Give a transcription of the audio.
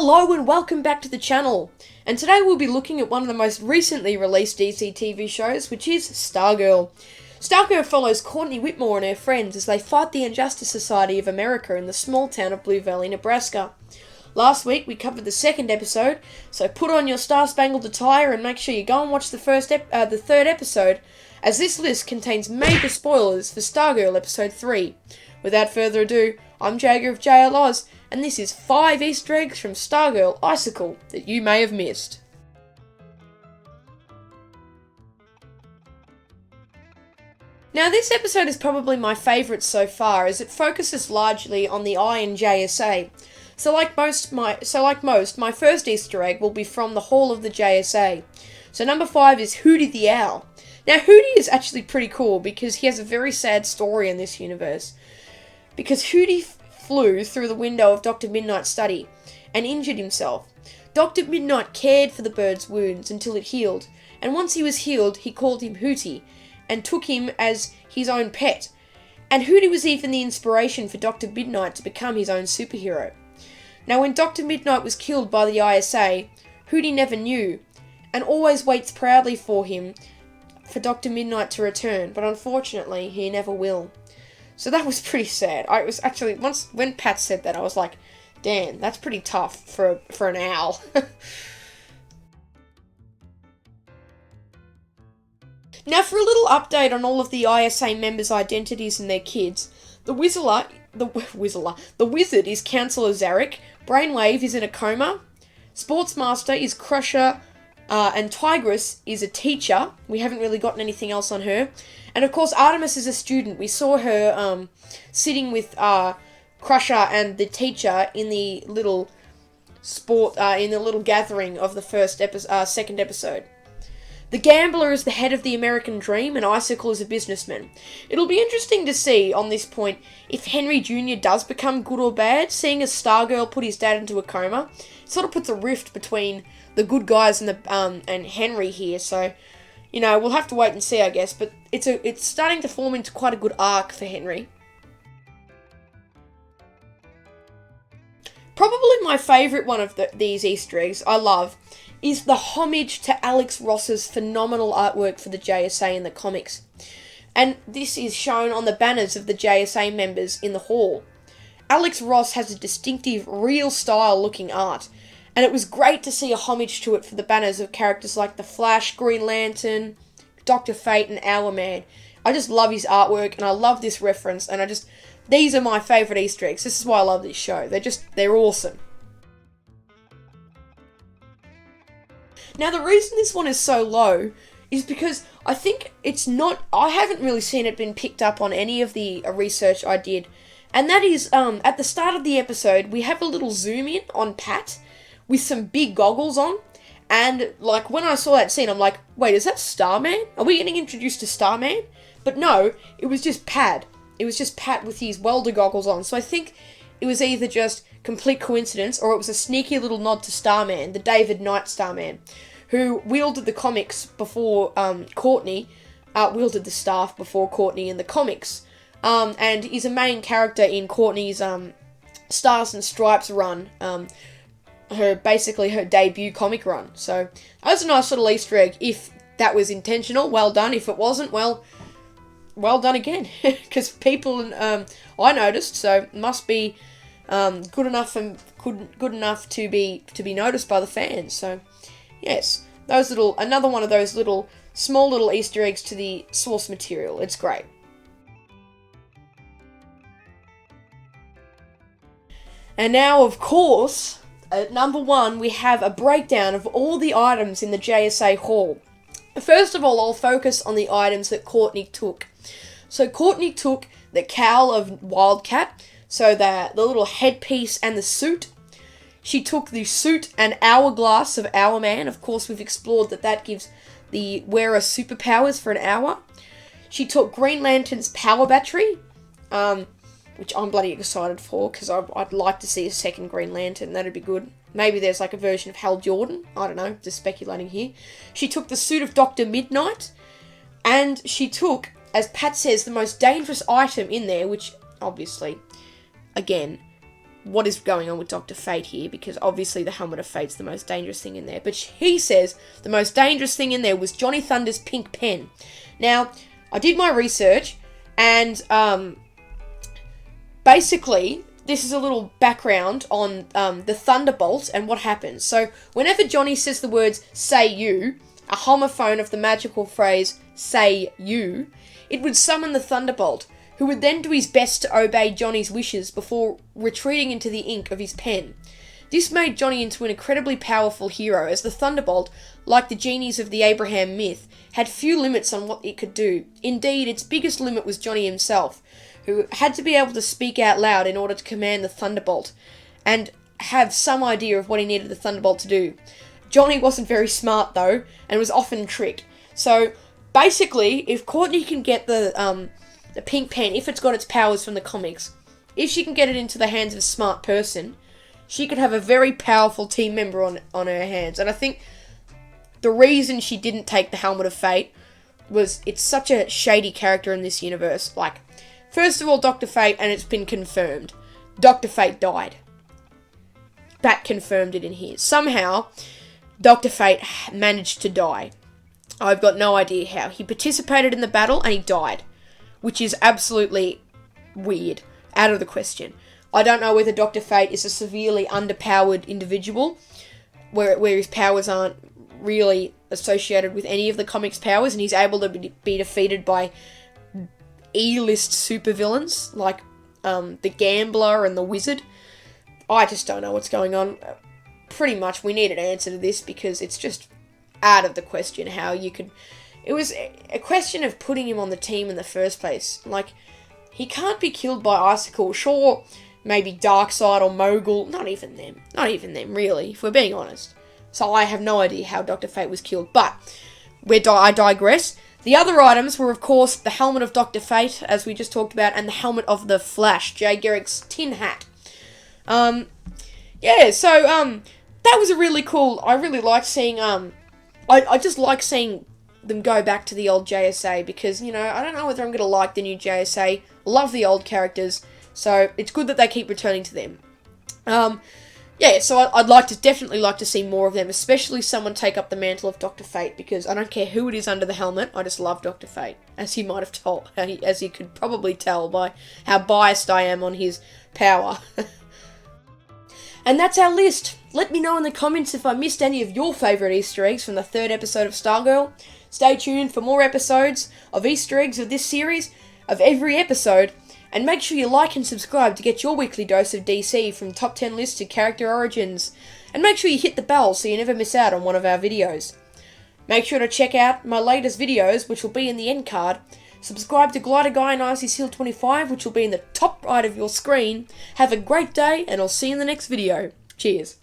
Hello and welcome back to the channel, and today we'll be looking at one of the most recently released DC TV shows, which is Stargirl. Stargirl follows Courtney Whitmore and her friends as they fight the Injustice Society of America in the small town of Blue Valley, Nebraska. Last week we covered the second episode, so put on your star-spangled attire and make sure you go and watch the third episode, as this list contains major spoilers for Stargirl episode 3. Without further ado, I'm Jagger of JL Oz, and this is 5 Easter eggs from Stargirl Icicle that you may have missed. Now this episode is probably my favourite so far, as it focuses largely on the I in JSA. So like most, my first Easter egg will be from the Hall of the JSA. So number 5 is Hoody the Owl. Now Hoody is actually pretty cool because he has a very sad story in this universe. Because Hoody flew through the window of Dr. Midnight's study and injured himself. Dr. Midnight cared for the bird's wounds until it healed, and once he was healed, he called him Hooty and took him as his own pet. And Hoody was even the inspiration for Dr. Midnight to become his own superhero. Now when Dr. Midnight was killed by the ISA, Hoody never knew, and always waits proudly for Dr. Midnight to return, but unfortunately he never will. So that was pretty sad. I was actually, when Pat said that, I was like, damn, that's pretty tough for an owl. Now for a little update on all of the ISA members' identities and their kids. The Wizard is Councillor Zarek, Brainwave is in a coma, Sportsmaster is Crusher, and Tigress is a teacher. We haven't really gotten anything else on her. And of course, Artemis is a student. We saw her sitting with Crusher and the teacher in the little gathering of the second episode. The Gambler is the head of the American Dream, and Icicle is a businessman. It'll be interesting to see on this point if Henry Jr. does become good or bad, seeing as Stargirl put his dad into a coma. It sort of puts a rift between the good guys and Henry here, so you know, we'll have to wait and see, I guess, but it's starting to form into quite a good arc for Henry. Probably my favourite one of these Easter eggs I love is the homage to Alex Ross's phenomenal artwork for the JSA in the comics. And this is shown on the banners of the JSA members in the hall. Alex Ross has a distinctive, real style looking art, and it was great to see a homage to it for the banners of characters like The Flash, Green Lantern, Dr. Fate, and Hourman. I just love his artwork, and I love this reference, and these are my favourite Easter eggs. This is why I love this show. They're awesome. Now, the reason this one is so low is because I think I haven't really seen it been picked up on any of the research I did. And that is, at the start of the episode, we have a little zoom in on Pat with some big goggles on. And, like, when I saw that scene, I'm like, wait, is that Starman? Are we getting introduced to Starman? But no, it was just Pat. It was just Pat with his welder goggles on. So I think it was either just complete coincidence, or it was a sneaky little nod to Starman, the David Knight Starman, who wielded the comics before Courtney, wielded the staff before Courtney in the comics, and is a main character in Courtney's Stars and Stripes run, her debut comic run. So that was a nice little Easter egg. If that was intentional, well done. If it wasn't, well done again, because people I noticed, so it must be good enough to be noticed by the fans. So yes, another one of those small little Easter eggs to the source material. It's great. And now, of course, at number 1, we have a breakdown of all the items in the JSA hall. First of all, I'll focus on the items that Courtney took. So Courtney took the cowl of Wildcat, so the little headpiece and the suit. She took the suit and hourglass of Hourman. Of course, we've explored that gives the wearer superpowers for an hour. She took Green Lantern's power battery, which I'm bloody excited for, because I'd like to see a second Green Lantern. That'd be good. Maybe there's like a version of Hal Jordan. I don't know, just speculating here. She took the suit of Dr. Midnight, and she took, as Pat says, the most dangerous item in there, which obviously, again, what is going on with Dr. Fate here, because obviously the Helmet of Fate's the most dangerous thing in there. But he says the most dangerous thing in there was Johnny Thunder's pink pen. Now, I did my research, and basically, this is a little background on the Thunderbolt and what happens. So, whenever Johnny says the words, say you, a homophone of the magical phrase, say you, it would summon the Thunderbolt, who would then do his best to obey Johnny's wishes before retreating into the ink of his pen. This made Johnny into an incredibly powerful hero, as the Thunderbolt, like the genies of the Abraham myth, had few limits on what it could do. Indeed, its biggest limit was Johnny himself, who had to be able to speak out loud in order to command the Thunderbolt, and have some idea of what he needed the Thunderbolt to do. Johnny wasn't very smart, though, and was often tricked. So, basically, if Courtney can get the pink pen, if it's got its powers from the comics, if she can get it into the hands of a smart person, she could have a very powerful team member on her hands. And I think the reason she didn't take the Helmet of Fate was it's such a shady character in this universe. Like, first of all, Dr. Fate, and it's been confirmed, Dr. Fate died. That confirmed it in here. Somehow, Dr. Fate managed to die. I've got no idea how. He participated in the battle and he died, which is absolutely weird, out of the question. I don't know whether Dr. Fate is a severely underpowered individual, where his powers aren't really associated with any of the comics' powers, and he's able to be defeated by E-list supervillains, like the Gambler and the Wizard. I just don't know what's going on. Pretty much, we need an answer to this, because it's just out of the question how you could... It was a question of putting him on the team in the first place. Like, he can't be killed by Icicle. Sure, maybe Darkseid or Mogul. Not even them. Not even them, really, if we're being honest. So I have no idea how Dr. Fate was killed. But, I digress. The other items were, of course, the helmet of Dr. Fate, as we just talked about, and the helmet of the Flash, Jay Garrick's tin hat. That was a really cool... I really liked seeing... I just like seeing them go back to the old JSA, because, I don't know whether I'm going to like the new JSA. Love the old characters, so it's good that they keep returning to them. So I'd definitely like to see more of them, especially someone take up the mantle of Dr. Fate, because I don't care who it is under the helmet, I just love Dr. Fate, as you might have told, as you could probably tell by how biased I am on his power. And that's our list. Let me know in the comments if I missed any of your favourite Easter eggs from the 3rd episode of Stargirl. Stay tuned for more episodes of Easter eggs of this series, of every episode, and make sure you like and subscribe to get your weekly dose of DC, from top 10 lists to character origins. And make sure you hit the bell so you never miss out on one of our videos. Make sure to check out my latest videos, which will be in the end card. Subscribe to Glider Guy and Icy Seal 25, which will be in the top right of your screen. Have a great day, and I'll see you in the next video. Cheers.